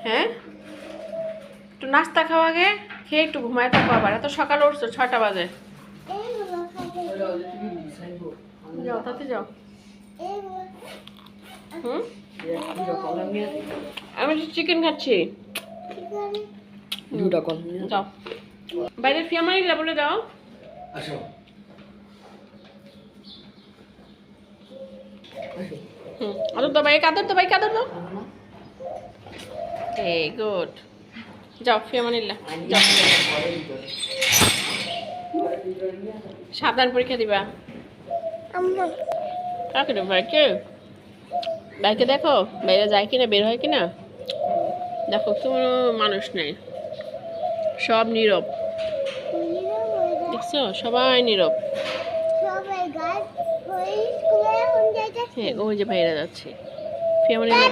হ্যাঁ, একটু নাস্তা খাওয়া আগে, খেয়ে একটু ঘুমায় থাকো। আবার এত সকালে উঠছো, 6টা বাজে। যাও, তাতে যাও। হুম, আমি চিকেন খাচ্ছি। যাও, বাইরে ফিয়ামাইলা বলে দাও। আদর তো বাইক, আদর তো বাইক, আদর তো। এই গুড। যাও ফিয়ামানিল্লা, যাও। সাবধান পরীক্ষা দিবা। কাকে রে ভাইকে? বাইকে দেখো বাইরে যায় কিনা, বের হয় কিনা দেখো। কোনো মানুষ নেই, সব নীরব। দেখছো, সবাই নীরব। হ্যাঁ, ওই যে ভাইরা যাচ্ছে। ফিয়ামানিল্লা